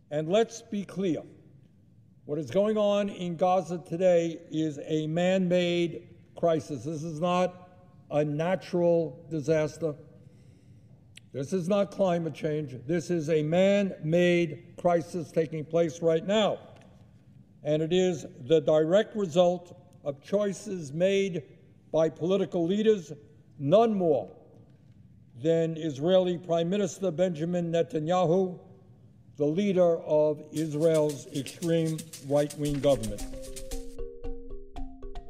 And let's be clear. What is going on in Gaza today is a man-made crisis. This is not a natural disaster. This is not climate change. This is a man-made crisis taking place right now. And it is the direct result of choices made by political leaders, none more than Israeli Prime Minister Benjamin Netanyahu, the leader of Israel's extreme right-wing government.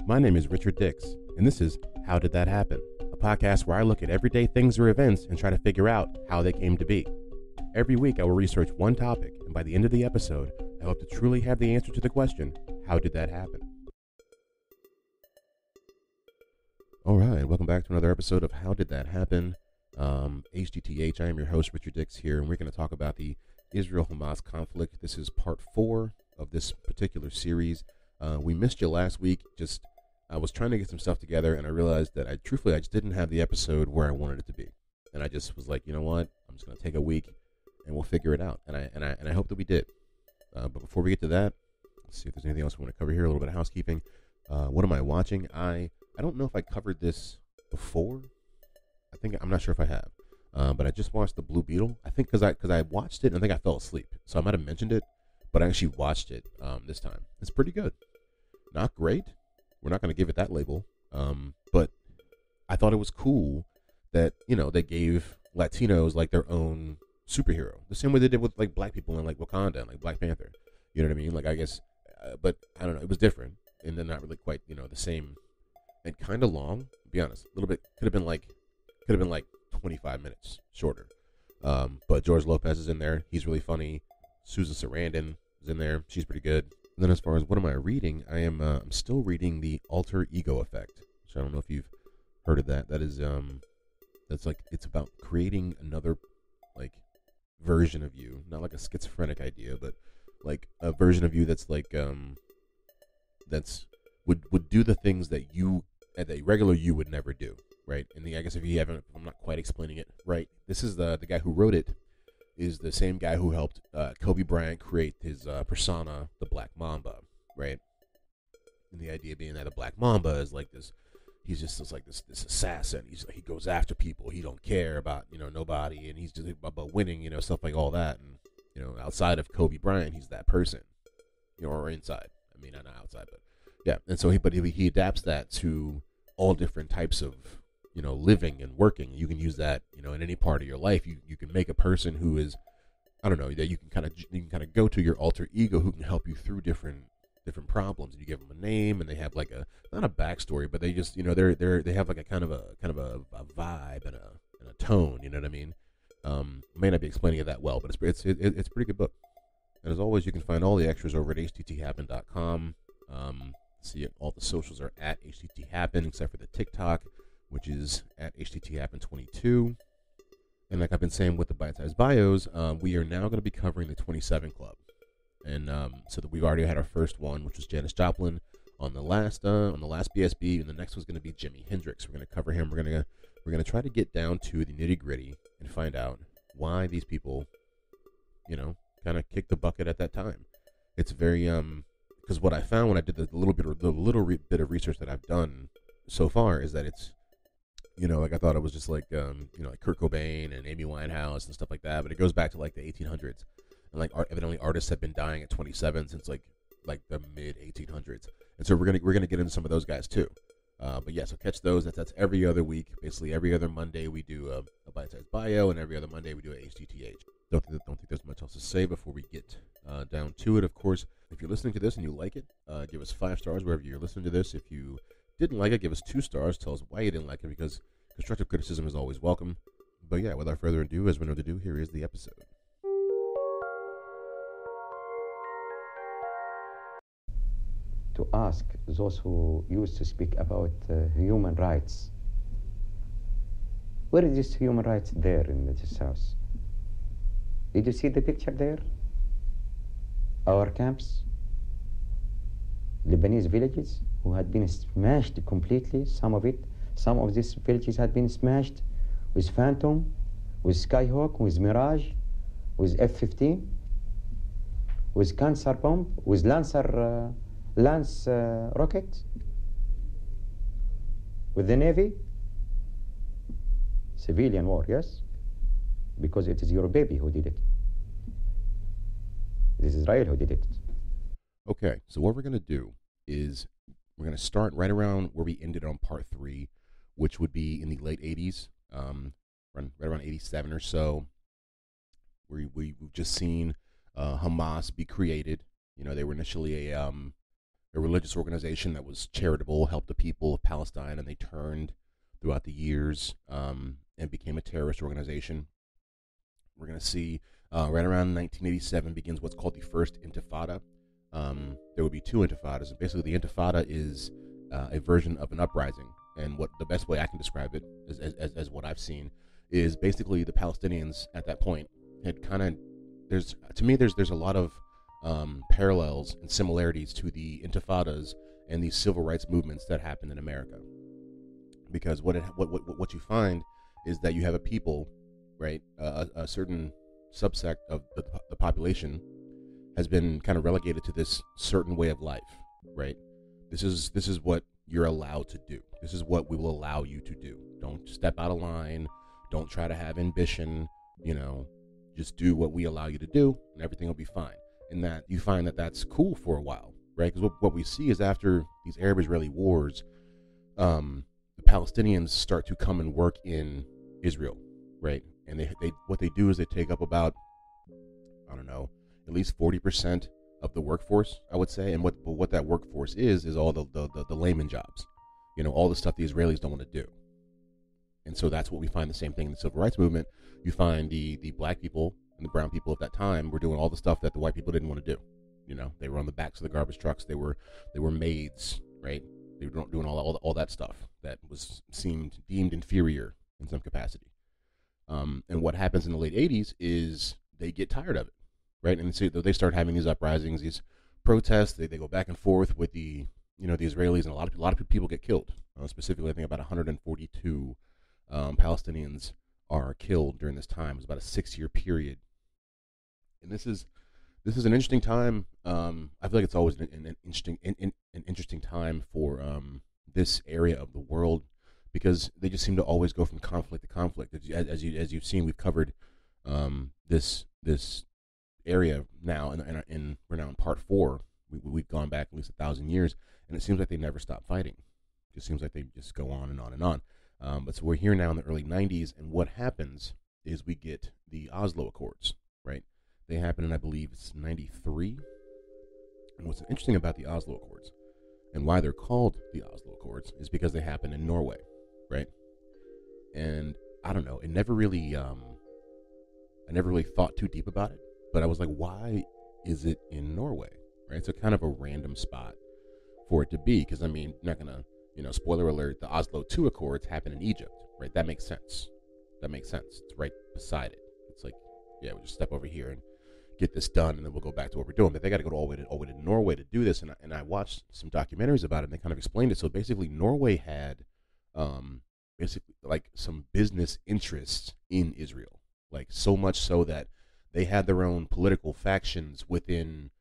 My name is Richard Dix, and this is How Did That Happen? A podcast where I look at everyday things or events and try to figure out how they came to be. Every week I will research one topic, and by the end of the episode, I hope to truly have the answer to the question, how did that happen? All right, welcome back to another episode of How Did That Happen? HDTH, I am your host, Richard Dix here, and we're going to talk about the Israel-Hamas conflict. This is part 4 of this particular series. We missed you last week. I was trying to get some stuff together, and I realized that I just didn't have the episode where I wanted it to be. And I just was like, you know what? I'm just going to take a week, and we'll figure it out. And I hope that we did. But before we get to that, let's see if there's anything else we want to cover here. A little bit of housekeeping. What am I watching? I don't know if I covered this before. I'm not sure if I have. But I just watched The Blue Beetle. I think because I watched it and I think I fell asleep. So I might have mentioned it, but I actually watched it this time. It's pretty good. Not great. We're not going to give it that label. But I thought it was cool that, they gave Latinos like their own superhero. The same way they did with like black people in like Wakanda and like Black Panther. You know what I mean? Like, I guess, but I don't know. It was different. And then not really quite, the same. And kind of long, to be honest. A little bit, could have been like 25 minutes shorter. But George Lopez is in there. He's really funny. Susan Sarandon is in there. She's pretty good. And then as far as what am I reading, I'm still reading The Alter Ego Effect. Which I don't know if you've heard of that. That is it's about creating another like version of you, not like a schizophrenic idea, but like a version of you that's like would do the things that a regular you would never do. Right, and I guess if I'm not quite explaining it right. This is the guy who wrote it is the same guy who helped Kobe Bryant create his persona, the Black Mamba, right? And the idea being that a Black Mamba is like this. He's just this assassin. He goes after people. He don't care about nobody, and he's just about winning, stuff like all that. And outside of Kobe Bryant, he's that person, or inside. I mean, not outside, but yeah. And so he adapts that to all different types of living and working. You can use that, in any part of your life. You can make a person who is, I don't know, that you can kind of go to your alter ego who can help you through different problems. And you give them a name, and they have like not a backstory, but they just they have like a kind of a vibe and a tone. You know what I mean? I may not be explaining it that well, but it's a pretty good book. And as always, you can find all the extras over at htthappen.com. See, all the socials are at htthappen except for the TikTok, which is at htthappen22. And like I've been saying with the bite-sized bios, we are now going to be covering the 27 Club. And so that we've already had our first one, which was Janis Joplin on the last BSB, and the next one's going to be Jimi Hendrix. We're going to cover him. We're going to try to get down to the nitty-gritty and find out why these people, kind of kicked the bucket at that time. It's very because what I found when I did the little bit of research that I've done so far is that it's, like I thought it was just like, like Kurt Cobain and Amy Winehouse and stuff like that, but it goes back to like the 1800s, and like evidently artists have been dying at 27 since like the mid 1800s, and so we're gonna get into some of those guys too. But yeah, so catch those. That's every other week. Basically, every other Monday we do a bite-sized bio, and every other Monday we do a HDTH. Don't think there's much else to say before we get down to it. Of course, if you're listening to this and you like it, give us 5 stars wherever you're listening to this. If you didn't like it, give us 2 stars. Tell us why you didn't like it, because constructive criticism is always welcome. But yeah, without further ado, as we know to do, here is the episode. To ask those who used to speak about human rights, where is this human rights there in this house? Did you see the picture there? Our camps, Lebanese villages who had been smashed completely, some of these villages had been smashed with Phantom, with Skyhawk, with Mirage, with F-15. with cancer bomb, with lance rocket, with the Navy. Civilian war, yes, because it is your baby who did it. It is Israel who did it. Okay, so what we're going to do is we're going to start right around where we ended on part 3, which would be in the late 80s, right around 87 or so. We've just seen Hamas be created. You know, they were initially a religious organization that was charitable, helped the people of Palestine, and they turned throughout the years and became a terrorist organization. We're going to see right around 1987 begins what's called the First Intifada. There would be 2 intifadas, and basically the intifada is a version of an uprising. And what the best way I can describe it, as what I've seen, is basically the Palestinians at that point had kind of there's a lot of parallels and similarities to the intifadas and these civil rights movements that happened in America. Because what you find is that you have a people, right, a certain subsect of the population has been kind of relegated to this certain way of life, right? This is what you're allowed to do. This is what we will allow you to do. Don't step out of line. Don't try to have ambition. You know, just do what we allow you to do, and everything will be fine. And that you find that that's cool for a while, right? Because what we see is after these Arab-Israeli wars, the Palestinians start to come and work in Israel, right? And they what they do is they take up about, I don't know, at least 40% of the workforce, I would say. And what that workforce is all the layman jobs, you know, all the stuff the Israelis don't want to do. And so that's what we find the same thing in the civil rights movement. You find the black people and the brown people at that time were doing all the stuff that the white people didn't want to do. You know, they were on the backs of the garbage trucks. They were maids, right? They were doing all that stuff that seemed deemed inferior in some capacity. And what happens in the late 80s is they get tired of it, right? And so they start having these uprisings, these protests. They go back and forth with the Israelis, and a lot of people get killed. Specifically, I think about 142 Palestinians are killed during this time. It's about a 6-year period, and this is an interesting time. I feel like it's always an interesting time for this area of the world, because they just seem to always go from conflict to conflict. As you've seen, we've covered this area now, and we're now in part 4. We've gone back at least 1,000 years, and it seems like they never stop fighting. It just seems like they just go on and on and on. But so we're here now in the early 90s, and what happens is we get the Oslo Accords, right? They happen in, I believe, it's 93. And what's interesting about the Oslo Accords and why they're called the Oslo Accords is because they happen in Norway, right? And I don't know, I never really thought too deep about it, but I was like, why is it in Norway, right? It's a kind of a random spot for it to be, because I mean, not gonna, spoiler alert, the Oslo II Accords happen in Egypt, right? That makes sense. It's right beside it. It's like, yeah, we'll just step over here and get this done, and then we'll go back to what we're doing. But they got to go all the way to Norway to do this, and I watched some documentaries about it, and they kind of explained it. So basically, Norway had basically like some business interests in Israel, like so much so that they had their own political factions within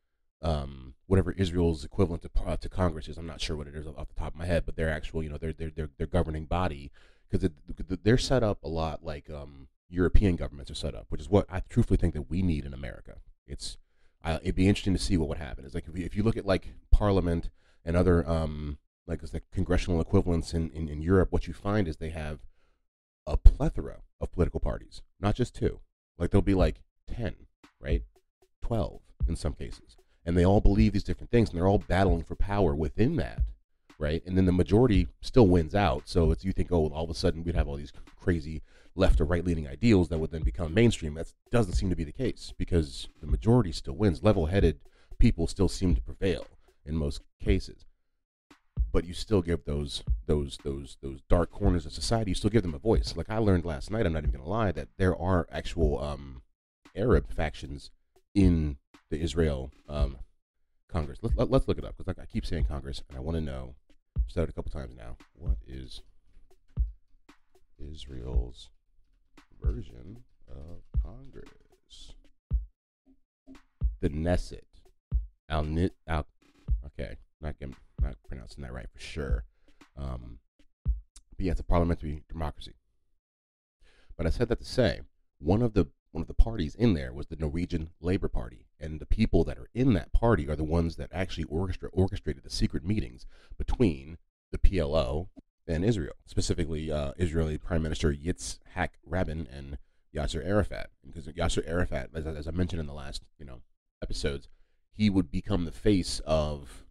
whatever Israel's equivalent to Congress is. I'm not sure what it is off the top of my head, but their actual, their governing body, because they're set up a lot like European governments are set up, which is what I truthfully think that we need in America. It'd be interesting to see what would happen. It's like if you look at like Parliament and other like the congressional equivalents in Europe, what you find is they have a plethora of political parties, not just 2. Like there'll be like 10, right? 12 in some cases. And they all believe these different things, and they're all battling for power within that, right? And then the majority still wins out. So you think, oh, all of a sudden we'd have all these crazy left or right-leaning ideals that would then become mainstream. That doesn't seem to be the case, because the majority still wins. Level-headed people still seem to prevail in most cases. But you still give those dark corners of society, you still give them a voice. Like I learned last night, I'm not even going to lie, that there are actual Arab factions in the Israel Congress. Let's look it up, because I keep saying Congress, and I want to know, I've said it a couple times now, what is Israel's version of Congress? The Knesset. Okay, not pronouncing that right for sure. But yeah, it's a parliamentary democracy. But I said that to say one of the parties in there was the Norwegian Labour Party, and the people that are in that party are the ones that actually orchestrated the secret meetings between the PLO and Israel, specifically Israeli Prime Minister Yitzhak Rabin and Yasser Arafat. Because Yasser Arafat, as I mentioned in the last episodes, he would become the face of,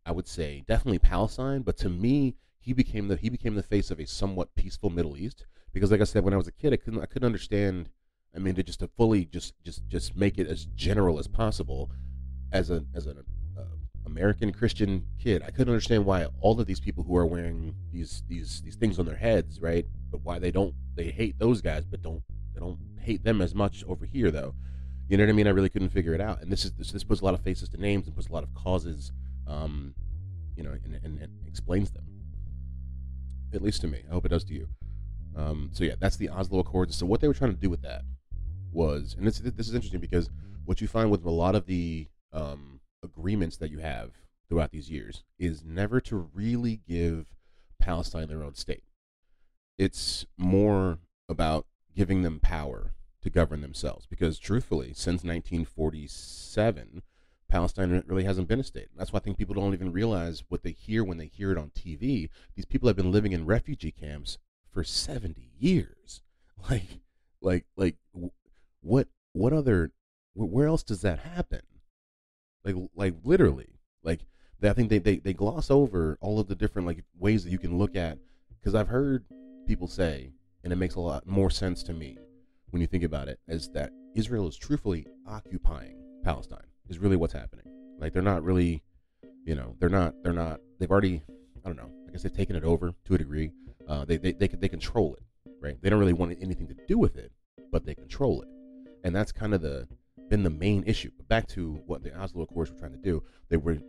I would say, definitely Palestine, but to me, he became the face of a somewhat peaceful Middle East. Because, like I said, when I was a kid, I couldn't understand. I mean, to fully just make it as general as possible. As an American Christian kid, I couldn't understand why all of these people who are wearing these things on their heads, right? But why they hate those guys, but they don't hate them as much over here, though. You know what I mean? I really couldn't figure it out. And this puts a lot of faces to names and puts a lot of causes, and explains them. At least to me. I hope it does to you. So yeah, that's the Oslo Accords. So what they were trying to do with that was, and this is interesting because what you find with a lot of the agreements that you have throughout these years is never to really give Palestine their own state. It's more about giving them power to govern themselves. Because truthfully, since 1947, Palestine really hasn't been a state. That's why I think people don't even realize what they hear when they hear it on TV. These people have been living in refugee camps for 70 years. What other, where else does that happen? Like literally, I think they gloss over all of the different ways that you can look at, because I've heard people say, and it makes a lot more sense to me when you think about it, is that Israel is truthfully occupying Palestine is really what's happening. They're not really, they've already, I don't know, I guess they've taken it over to a degree. They control it, right? They don't really want anything to do with it, but they control it. And that's kind of been the main issue. But back to what the Oslo Accords were trying to do, they were,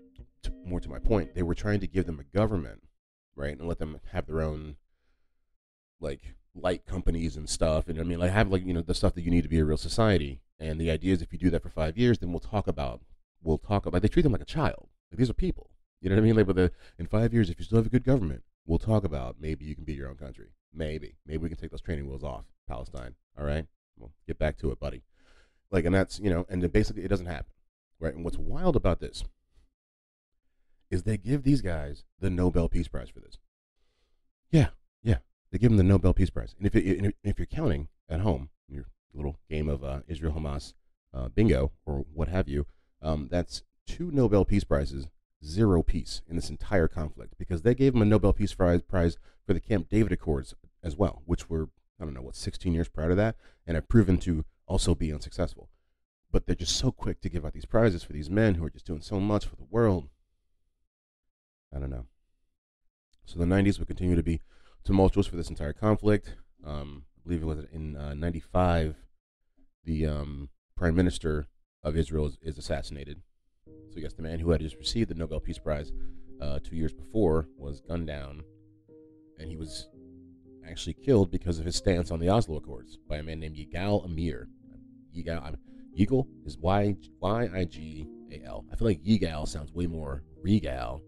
more to my point, they were trying to give them a government, right? And let them have their own, light companies and stuff. And I mean, have the stuff that you need to be a real society. And the idea is if you do that for 5 years, then we'll talk about, they treat them like a child. These are people. You know what I mean? In 5 years, if you still have a good government, we'll talk about maybe you can be your own country. Maybe we can take those training wheels off Palestine. All right, we'll get back to it, buddy. And that's and then basically it doesn't happen, right? And what's wild about this is they give these guys the Nobel Peace Prize for this. Yeah, they give them the Nobel Peace Prize. And if you're counting at home, your little game of Israel-Hamas bingo or what have you, that's 2 Nobel Peace Prizes, 0 peace in this entire conflict, because they gave them a Nobel Peace Prize for the Camp David Accords as well, which were, 16 years prior to that, and have proven to also be unsuccessful. But they're just so quick to give out these prizes for these men who are just doing so much for the world. I don't know. So the 90s would continue to be tumultuous for this entire conflict. I believe it was in 95, the Prime Minister of Israel is assassinated. So yes, the man who had just received the Nobel Peace Prize 2 years before was gunned down, and he was actually killed because of his stance on the Oslo Accords by a man named Yigal Amir. Yigal is Y-I-G-A-L. I feel like Yigal sounds way more regal,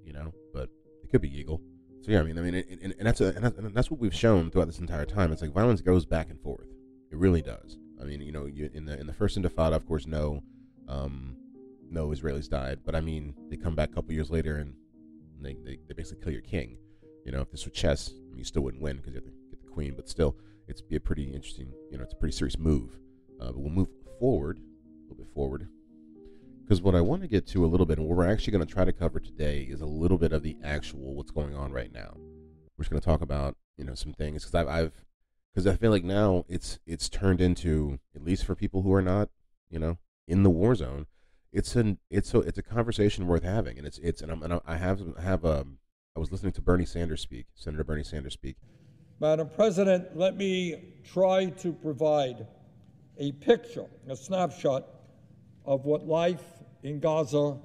but it could be Yigal. So yeah, and that's what we've shown throughout this entire time. It's violence goes back and forth. It really does. In the first Intifada, of course, no Israelis died, but they come back a couple years later and they basically kill your king. If this were chess, you still wouldn't win because you have to get the queen, but still, it's be a pretty interesting, it's a pretty serious move. But we'll move forward, a little bit forward, because what I want to get to a little bit, and what we're actually going to try to cover today, is a little bit of the actual what's going on right now. We're just going to talk about, some things, because I feel like now it's turned into, at least for people who are not, in the war zone, it's a conversation worth having, and I was listening to Senator Bernie Sanders speak. Madam President, let me try to provide a picture, a snapshot of what life in Gaza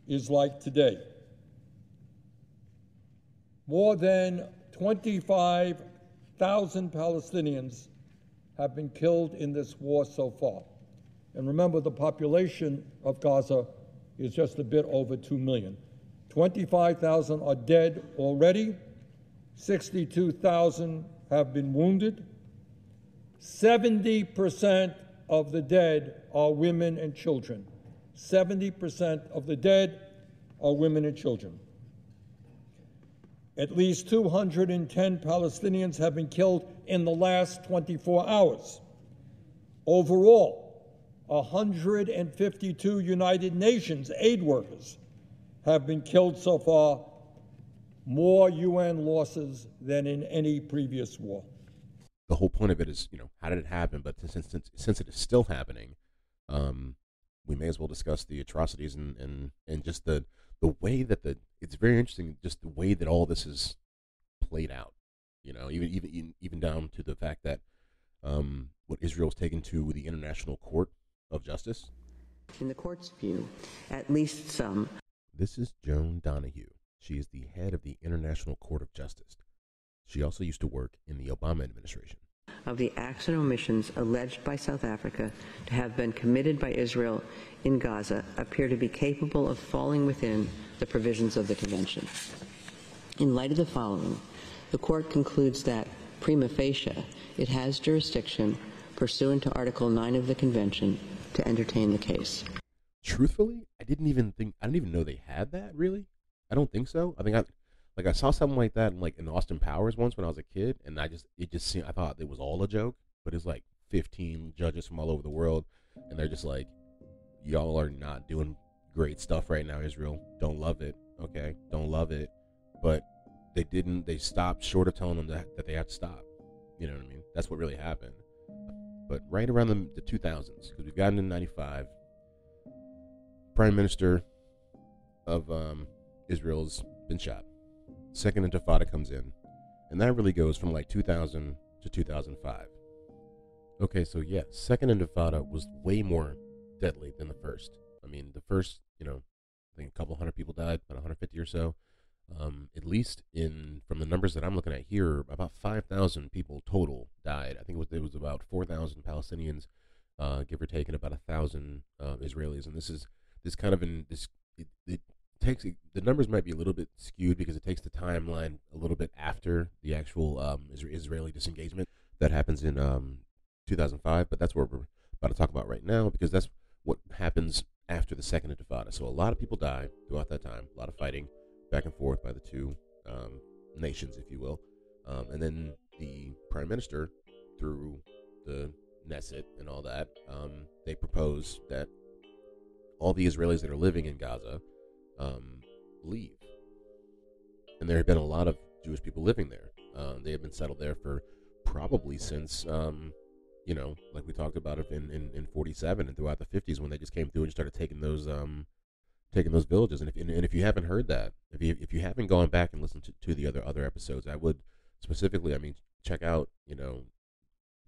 is like today. More than 25,000 Palestinians have been killed in this war so far. And remember, the population of Gaza is just a bit over 2 million. 25,000 are dead already. 62,000 have been wounded. 70% of the dead are women and children. 70% of the dead are women and children. At least 210 Palestinians have been killed in the last 24 hours. Overall, 152 United Nations aid workers have been killed so far, more UN losses than in any previous war. The whole point of it is, how did it happen? But since it is still happening, we may as well discuss the atrocities and just the way that it's very interesting, just the way that all this is played out. Even down to the fact that what Israel's taken to the International Court of Justice. In the court's view, at least some. This is Joan Donahue. She is the head of the International Court of Justice. She also used to work in the Obama administration. Of the acts and omissions alleged by South Africa to have been committed by Israel in Gaza appear to be capable of falling within the provisions of the Convention. In light of the following, the court concludes that, prima facie, it has jurisdiction pursuant to Article 9 of the Convention to entertain the case. Truthfully, I didn't even know they had that, really. I don't think so. I think I saw something like that in Austin Powers once when I was a kid, and I thought it was all a joke, but it's like 15 judges from all over the world, and they're just like, y'all are not doing great stuff right now, Israel. Don't love it, okay? Don't love it. But they stopped short of telling them that they had to stop. You know what I mean? That's what really happened. But right around the 2000s, because we've gotten in 95, Prime Minister of Israel's been shot. Second Intifada comes in, and that really goes from 2000 to 2005. Okay, so yeah, Second Intifada was way more deadly than the first. I mean, the first, I think a couple hundred people died, about 150 or so. At least from the numbers that I'm looking at here, about 5,000 people total died. I think it was about 4,000 Palestinians, give or take, and about 1,000 Israelis. And the numbers might be a little bit skewed because it takes the timeline a little bit after the actual Israeli disengagement that happens in 2005. But that's what we're about to talk about right now, because that's what happens after the Second Intifada. So a lot of people die throughout that time, a lot of fighting back and forth by the two nations, if you will. And then the prime minister, through the Knesset and all that, they propose that all the Israelis that are living in Gaza leave. And there have been a lot of Jewish people living there. They have been settled there for probably since, like we talked about it in 47 and throughout the 50s, when they just came through and started taking those villages. And if you haven't heard that, if you haven't gone back and listened to the other episodes, I would specifically, check out,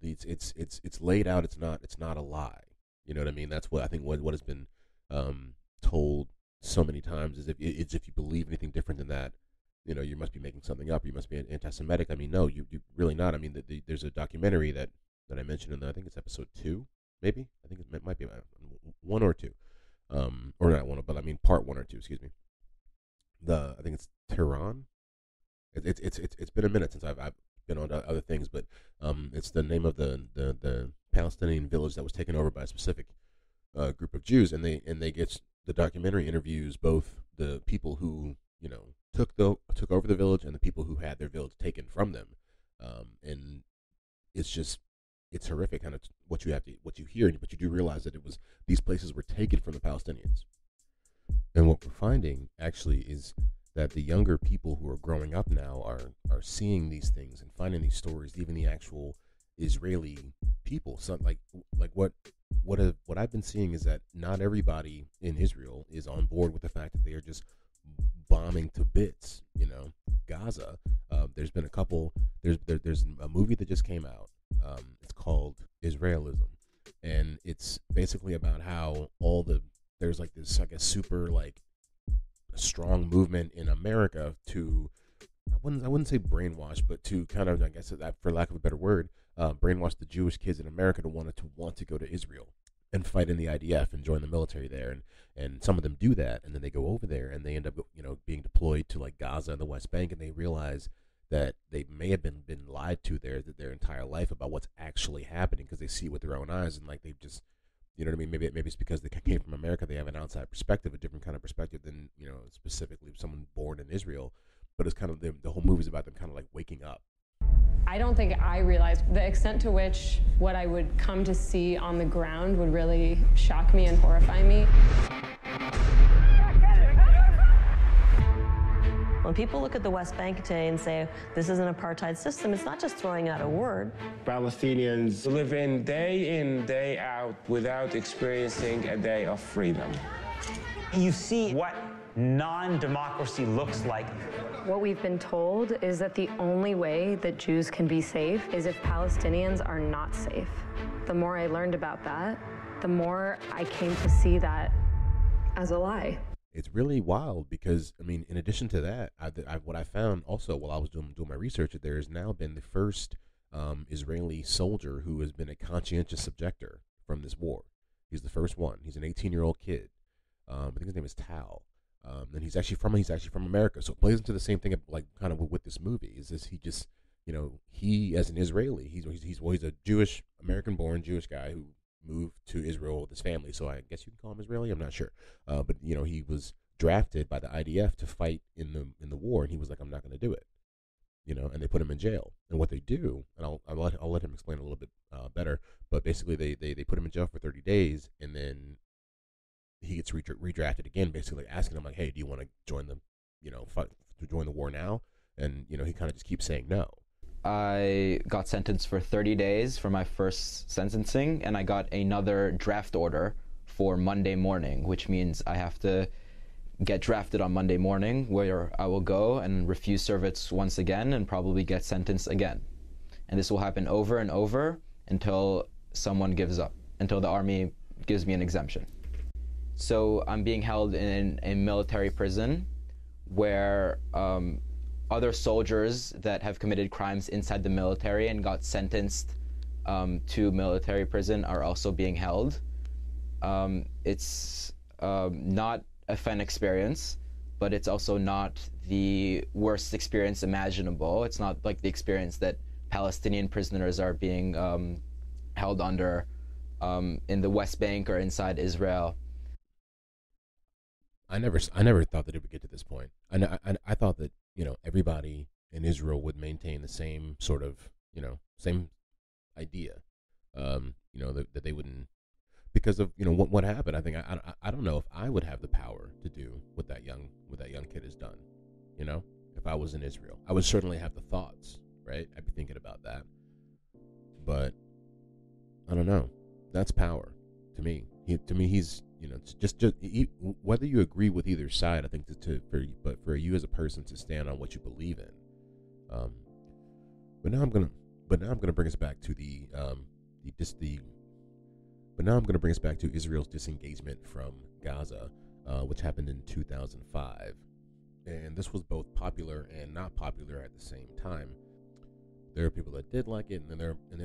it's laid out. It's not a lie. You know what I mean? That's what I think what has been told so many times is if you believe anything different than that, you must be making something up. You must be anti-Semitic. No, you really not. There's a documentary that I mentioned in I think it's episode 2, maybe. I think it might be 1 or 2. Or not one, but part 1 or 2. Excuse me. I think it's Tehran. It's been a minute since I've been on other things, but it's the name of the Palestinian village that was taken over by a specific group of Jews, and the documentary interviews both the people who took over the village and the people who had their village taken from them, and it's horrific kind of what you hear, but you do realize that these places were taken from the Palestinians. And what we're finding actually is that the younger people who are growing up now are seeing these things and finding these stories, even the actual Israeli people. So like what I've been seeing is that not everybody in Israel is on board with the fact that they are just bombing to bits, Gaza. There's been a couple. There's a movie that just came out. It's called Israelism, and it's basically about how there's this super strong movement in America to I wouldn't say brainwash, but to kind of, I guess, for lack of a better word, brainwash the Jewish kids in America to want to go to Israel. and fight in the IDF and join the military there. And some of them do that, and then they go over there and they end up, being deployed to like Gaza and the West Bank, and they realize that they may have been lied to there their entire life about what's actually happening, because they see it with their own eyes, and like they've just, you know what I mean? Maybe it's because they came from America, they have an outside perspective, a different kind of perspective than, specifically someone born in Israel. But it's kind of the whole movie's about them kind of like waking up. I don't think I realized the extent to which what I would come to see on the ground would really shock me and horrify me. When people look at the West Bank today and say, this is an apartheid system, it's not just throwing out a word. Palestinians live in, day out, without experiencing a day of freedom. You see what non-democracy looks like. What we've been told is that the only way that Jews can be safe is if Palestinians are not safe. The more I learned about that, the more I came to see that as a lie. It's really wild because, I mean, in addition to that, what I found also while I was doing my research, that there has now been the first Israeli soldier who has been a conscientious objector from this war. He's the first one. He's an 18-year-old kid. I think his name is Tal. And he's actually from America. So it plays into the same thing, like kind of with this movie. Is this he just, he as an Israeli, he's a Jewish, American-born Jewish guy who moved to Israel with his family. So I guess you can call him Israeli. I'm not sure. But he was drafted by the IDF to fight in the war, and he was like, I'm not going to do it. And they put him in jail. And what they do, and I'll let him explain a little bit better. But basically, they put him in jail for 30 days, and then he gets redrafted again, basically asking him like, hey, do you want to join join the war now? And he kind of just keeps saying no. I got sentenced for 30 days for my first sentencing, and I got another draft order for Monday morning, which means I have to get drafted on Monday morning, where I will go and refuse service once again and probably get sentenced again. And this will happen over and over until someone gives up, until the army gives me an exemption. So I'm being held in a military prison where other soldiers that have committed crimes inside the military and got sentenced to military prison are also being held. It's not a fun experience, but it's also not the worst experience imaginable. It's not like the experience that Palestinian prisoners are being held under in the West Bank or inside Israel. I never thought that it would get to this point. I thought that everybody in Israel would maintain the same sort of same idea, that they wouldn't, because of what happened. I think I don't know if I would have the power to do what that young kid has done. If I was in Israel, I would certainly have the thoughts, right? I'd be thinking about that, but I don't know. That's power to me. He's just whether you agree with either side, I think but for you as a person to stand on what you believe in. But now I'm gonna bring us back to Israel's disengagement from Gaza, which happened in 2005, and this was both popular and not popular at the same time. There are people that did like it, and then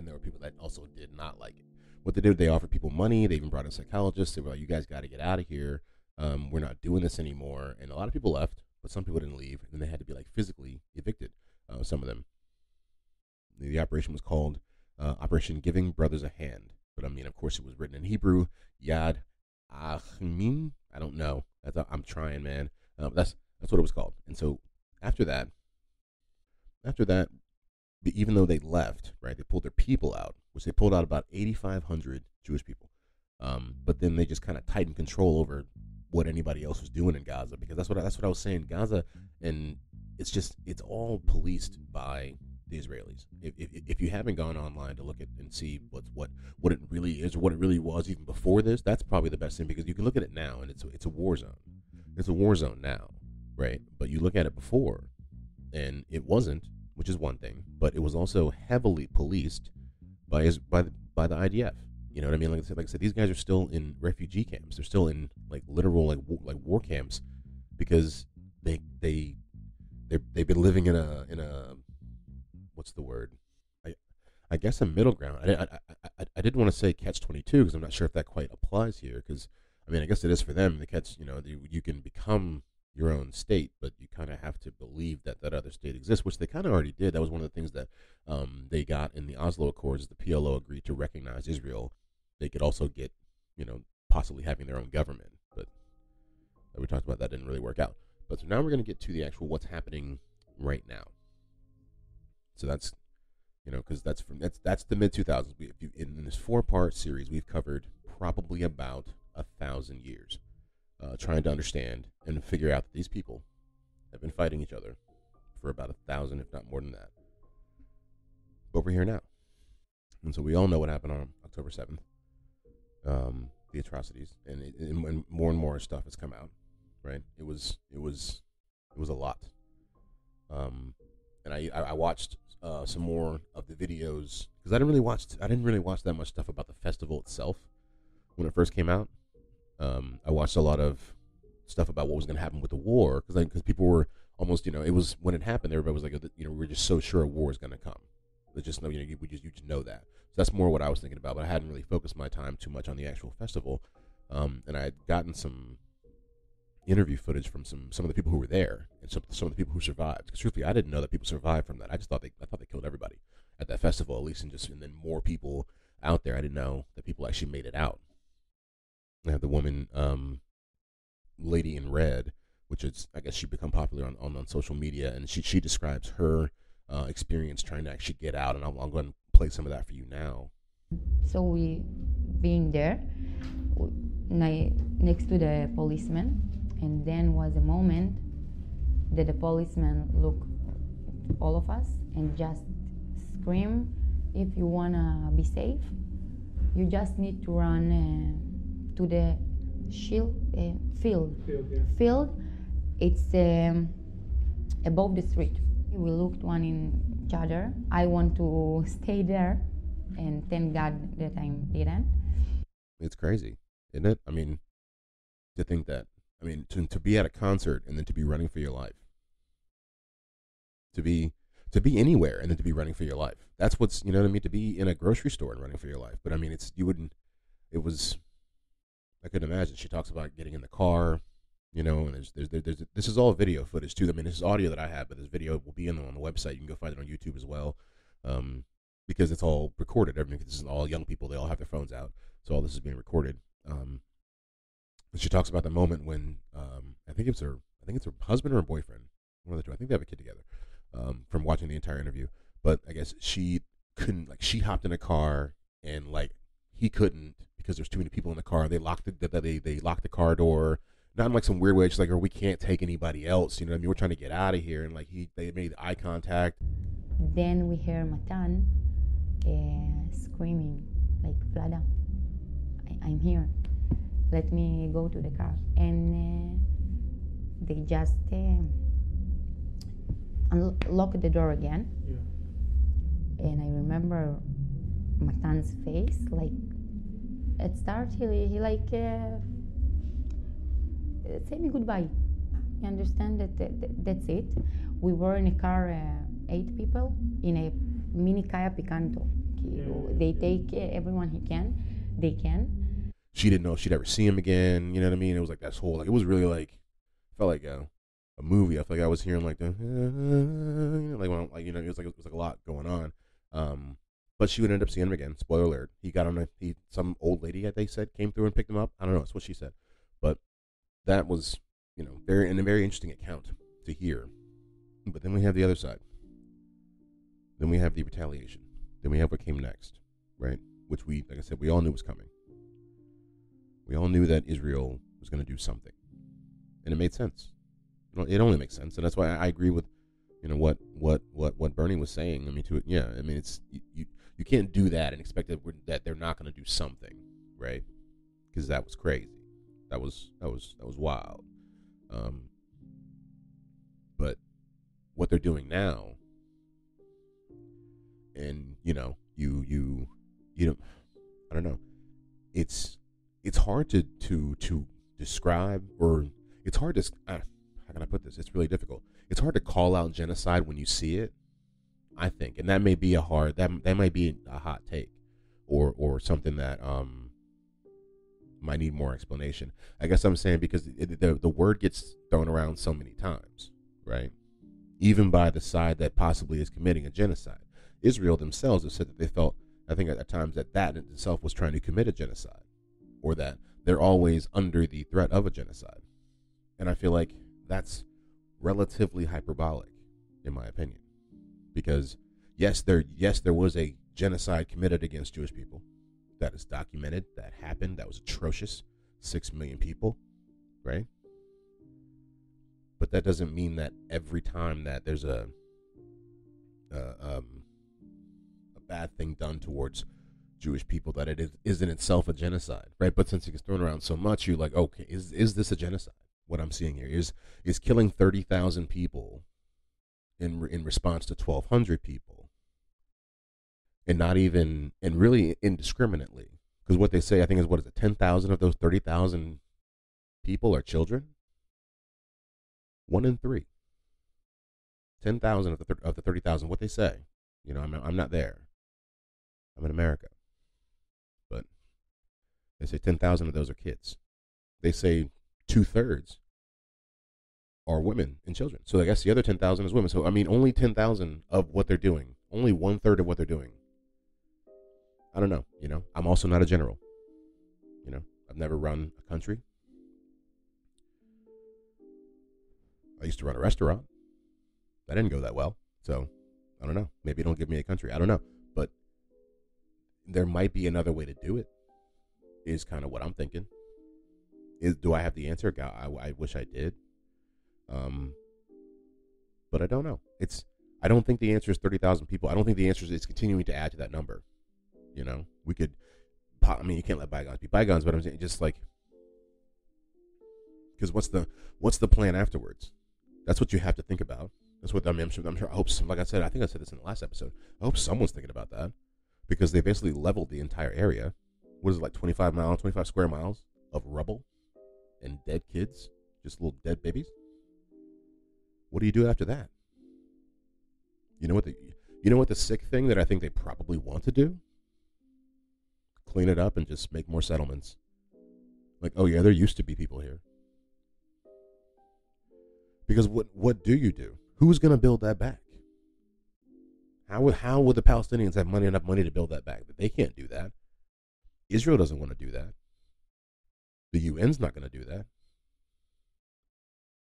there were people that also did not like it. What they did, they offered people money. They even brought in psychologists. They were like, you guys got to get out of here. We're not doing this anymore. And a lot of people left, but some people didn't leave. And they had to be like physically evicted, some of them. The operation was called Operation Giving Brothers a Hand. But I mean, of course, it was written in Hebrew. Yad Achim. I don't know. I'm trying, man. That's what it was called. And so after that, even though they left, right, they pulled their people out, which they pulled out about 8,500 Jewish people. But then they just kind of tightened control over what anybody else was doing in Gaza, because that's what I was saying. Gaza, and it's all policed by the Israelis. If you haven't gone online to look at and see what it really is, or what it really was even before this, that's probably the best thing, because you can look at it now and it's a war zone. It's a war zone now, right? But you look at it before, and it wasn't, which is one thing, but it was also heavily policed by the IDF. You know what I mean? Like I said, these guys are still in refugee camps. They're still in like literal like war camps, because they've been living in a what's the word? I guess a middle ground. I didn't want to say catch-22 because I'm not sure if that quite applies here. Because I mean, I guess it is for them. The catch, you can become your own state, but you kind of have to believe that that other state exists, which they kind of already did. That was one of the things that they got in the Oslo Accords. The PLO agreed to recognize Israel. They could also get, possibly having their own government, but we talked about that didn't really work out. But so now we're going to get to the actual what's happening right now. So that's, because that's the mid 2000s. In this 4-part series, we've covered probably about 1,000 years, trying to understand and figure out that these people have been fighting each other for about 1,000, if not more than that. But we're here now, and so we all know what happened on October 7th. The atrocities, and more stuff has come out. Right? It was a lot. And I watched some more of the videos because I didn't really watch that much stuff about the festival itself when it first came out. I watched a lot of stuff about what was going to happen with the war because people were almost, it was when it happened, everybody was like, we're just so sure a war is going to come. There's just no, you just know that. So that's more what I was thinking about, but I hadn't really focused my time too much on the actual festival. And I had gotten some interview footage from some of the people who were there and some of the people who survived. Because truthfully, I didn't know that people survived from that. I thought they killed everybody at that festival, at least, and then more people out there. I didn't know that people actually made it out. I have the woman, Lady in Red, which is, I guess, she become popular on social media, and she describes her experience trying to actually get out, and I'm going to play some of that for you now. So we being there next to the policeman, and then was a moment that the policeman looked to all of us and just scream, if you want to be safe, you just need to run to the field. It's above the street. We looked one in each other. I want to stay there, and thank God that I didn't. It's crazy, isn't it? I mean, to think that, to be at a concert and then to be running for your life, to be anywhere and then to be running for your life. That's what's, to be in a grocery store and running for your life. But I couldn't imagine. She talks about getting in the car, and there's this is all video footage too. This is audio that I have, but this video will be on the website. You can go find it on YouTube as well, because it's all recorded. Everything. This is all young people. They all have their phones out, so all this is being recorded. She talks about the moment when I think it's her husband or her boyfriend, one of the two. I think they have a kid together. From watching the entire interview, but I guess she couldn't. She hopped in a car and he couldn't because there's too many people in the car. They locked they locked the car door. Not in some weird way. She's like, "Oh, we can't take anybody else." You know what I mean? We're trying to get out of here, and they made eye contact. Then we hear Matan screaming "Vlada, I'm here. Let me go to the car." And they just unlocked the door again. Yeah. And I remember Matan's face. At start, he say me goodbye. You understand that's it. We were in a car, 8 people, in a mini Kaya Picanto. They take everyone they can. She didn't know if she'd ever see him again. You know what I mean? It was this whole, it was really felt like a movie. I feel like I was hearing it was like a lot going on. But she would end up seeing him again. Spoiler alert. He got on some old lady, they said, came through and picked him up. I don't know. That's what she said. But that was, a very interesting account to hear. But then we have the other side. Then we have the retaliation. Then we have what came next, right? Which like I said, we all knew was coming. We all knew that Israel was going to do something. And it made sense. It only makes sense. And that's why I agree with, what Bernie was saying. It's, you can't do that and expect that they're not going to do something, right? Because that was crazy. That was wild. But what they're doing now, and you don't, I don't know. It's hard to describe, or it's hard to how can I put this? It's really difficult. It's hard to call out genocide when you see it, I think, and that may be that might be a hot take, or something that might need more explanation. I guess I'm saying because the word gets thrown around so many times, right? Even by the side that possibly is committing a genocide. Israel themselves have said that they felt, I think at times, that in itself was trying to commit a genocide, or that they're always under the threat of a genocide. And I feel like that's relatively hyperbolic, in my opinion, because yes, there was a genocide committed against Jewish people. That is documented. That happened. That was atrocious. 6 million people, right? But that doesn't mean that every time that there's a bad thing done towards Jewish people, that it is in itself a genocide, right? But since it gets thrown around so much, you're like, okay, is this a genocide? What I'm seeing here is killing 30,000 people in response to 1,200 people. And not even, and really indiscriminately. Because what they say, I think, is 10,000 of those 30,000 people are children? 1 in 3. 10,000 of the 30,000, what they say. You know, I'm not there. I'm in America. But they say 10,000 of those are kids. They say 2/3 are women and children. So I guess the other 10,000 is women. So, I mean, only 10,000 of what they're doing. Only 1/3 of what they're doing. I don't know, you know. I'm also not a general. You know, I've never run a country. I used to run a restaurant. That didn't go that well. So, I don't know. Maybe don't give me a country. I don't know. But there might be another way to do it, is kind of what I'm thinking. Do I have the answer? God, I wish I did. But I don't know. I don't think the answer is 30,000 people. I don't think the answer is it's continuing to add to that number. You know, we could, I mean, you can't let bygones be bygones, but I'm saying just like, because what's the plan afterwards? That's what you have to think about. That's what I'm sure. I hope, like I said, I think I said this in the last episode. I hope someone's thinking about that, because they basically leveled the entire area. What is it, like 25 square miles of rubble and dead kids, just little dead babies? What do you do after that? You know what the sick thing that I think they probably want to do? Clean it up and just make more settlements. Like, oh yeah, there used to be people here. Because what do you do? Who's going to build that back? How would the Palestinians have enough money to build that back? But they can't do that. Israel doesn't want to do that. The UN's not going to do that.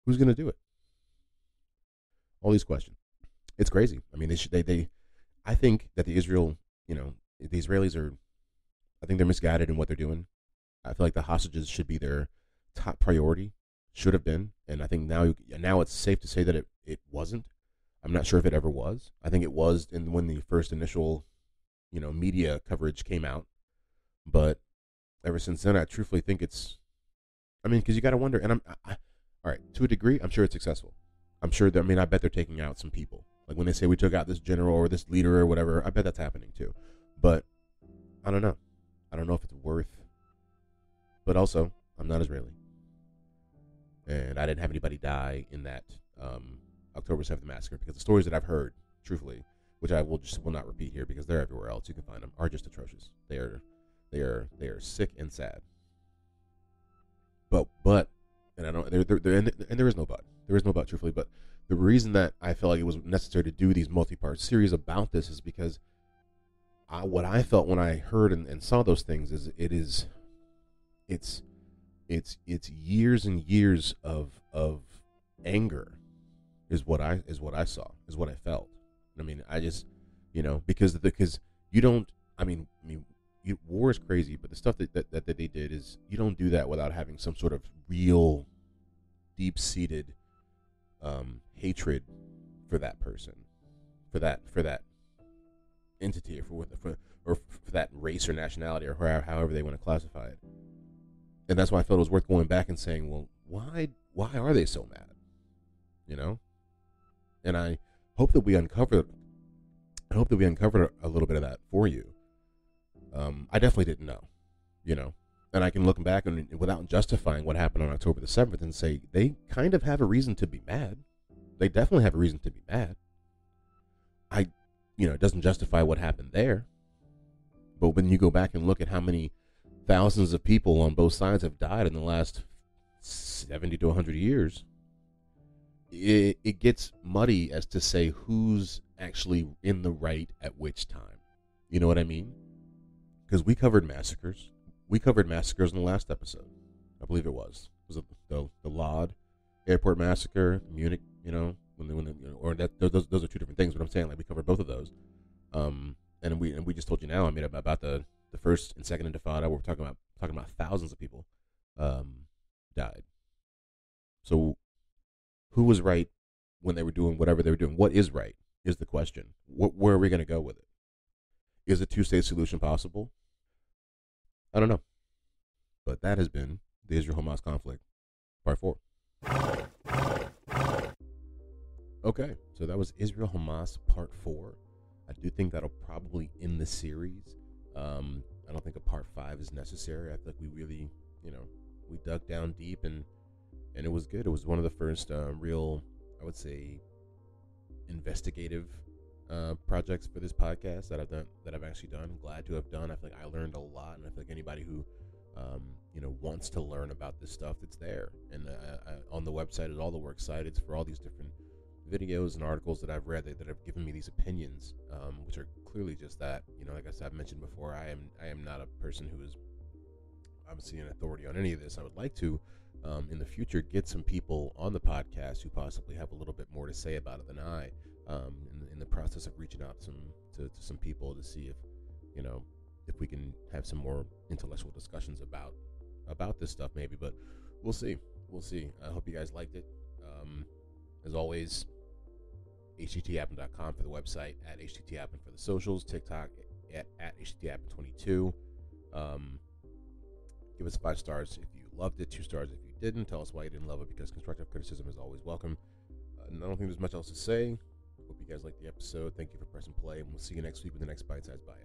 Who's going to do it? All these questions. It's crazy. I mean, I think that the Israelis are, I think they're misguided in what they're doing. I feel like the hostages should be their top priority, should have been, and I think now it's safe to say that it wasn't. I'm not sure if it ever was. I think it was when the first initial, media coverage came out, but ever since then, I truthfully think it's. I mean, because you got to wonder, and all right, to a degree, I'm sure it's successful. I'm sure that, I bet they're taking out some people. Like when they say we took out this general or this leader or whatever, I bet that's happening too. But I don't know. I don't know if it's worth. But also, I'm not Israeli, and I didn't have anybody die in that October 7th massacre, because the stories that I've heard, truthfully, which I will not repeat here because they're everywhere else, you can find them, are just atrocious. They are sick and sad. But and I don't and there is no but. There is no but, truthfully. But the reason that I felt like it was necessary to do these multi-part series about this is because what I felt when I heard and saw those things is it's years and years of anger is what I saw, is what I felt. I mean, I just because you don't. I mean, war is crazy, but the stuff that they did is, you don't do that without having some sort of real, deep-seated hatred for that person, for that entity, or for that race or nationality, or however they want to classify it. And that's why I felt it was worth going back and saying, well, why are they so mad? And I hope that we uncovered a little bit of that for you. I definitely didn't know, and I can look back and without justifying what happened on October the 7th and say they kind of have a reason to be mad. They definitely have a reason to be mad. it doesn't justify what happened there. But when you go back and look at how many thousands of people on both sides have died in the last 70 to 100 years, it gets muddy as to say who's actually in the right at which time. You know what I mean? Because we covered massacres. We covered massacres in the last episode. I believe it was. Was it the Lod airport massacre, Munich? Those are two different things. But I'm saying, like, we covered both of those. And we just told you now. I mean, about the first and second Intifada. We're talking about thousands of people died. So, who was right when they were doing whatever they were doing? What is right is the question. Where are we going to go with it? Is a two-state solution possible? I don't know. But that has been the Israel-Hamas conflict, part 4. Okay, so that was Israel-Hamas part 4. I do think that'll probably end the series. I don't think a part 5 is necessary. I think we really, we dug down deep and it was good. It was one of the first real, I would say, investigative projects for this podcast that I've actually done. I'm glad to have done. I feel like I learned a lot, and I feel like anybody who wants to learn about this stuff, it's there. And on the website is all the works cited for all these different videos and articles that I've read that have given me these opinions, which are clearly just that. Like I said, I've mentioned before, I am not a person who is obviously an authority on any of this. I would like to in the future get some people on the podcast who possibly have a little bit more to say about it than I, in the process of reaching out to some people to see if we can have some more intellectual discussions about this stuff maybe. But we'll see. I hope you guys liked it. As always, htthappen.com for the website, at htthappen for the socials, TikTok at htthappen22. Give us 5 stars if you loved it, 2 stars if you didn't. Tell us why you didn't love it, because constructive criticism is always welcome. And I don't think there's much else to say. Hope you guys liked the episode. Thank you for pressing play, and we'll see you next week with the next bite-sized bio.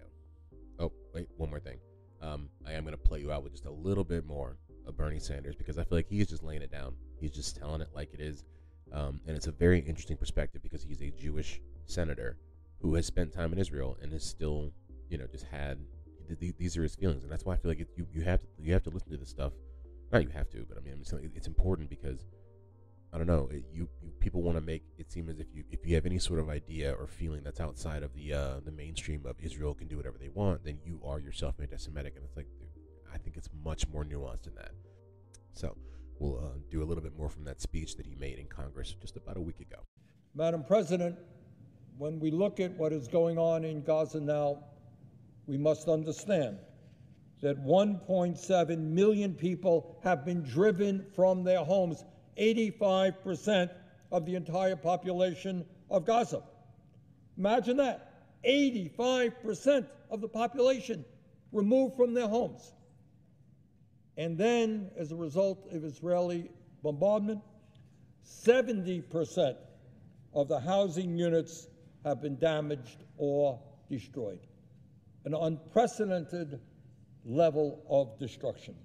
Oh, wait, one more thing. I am going to play you out with just a little bit more of Bernie Sanders, because I feel like he's just laying it down. He's just telling it like it is. And it's a very interesting perspective, because he's a Jewish senator who has spent time in Israel and has still, just had these are his feelings, and that's why I feel like you have to listen to this stuff. Not you have to, but I mean, it's important, because I don't know, people want to make it seem as if you have any sort of idea or feeling that's outside of the mainstream of Israel can do whatever they want, then you are yourself anti-Semitic, and it's like, dude, I think it's much more nuanced than that. So we'll do a little bit more from that speech that he made in Congress just about a week ago. Madam President, when we look at what is going on in Gaza now, we must understand that 1.7 million people have been driven from their homes, 85% of the entire population of Gaza. Imagine that, 85% of the population removed from their homes. And then, as a result of Israeli bombardment, 70% of the housing units have been damaged or destroyed. An unprecedented level of destruction.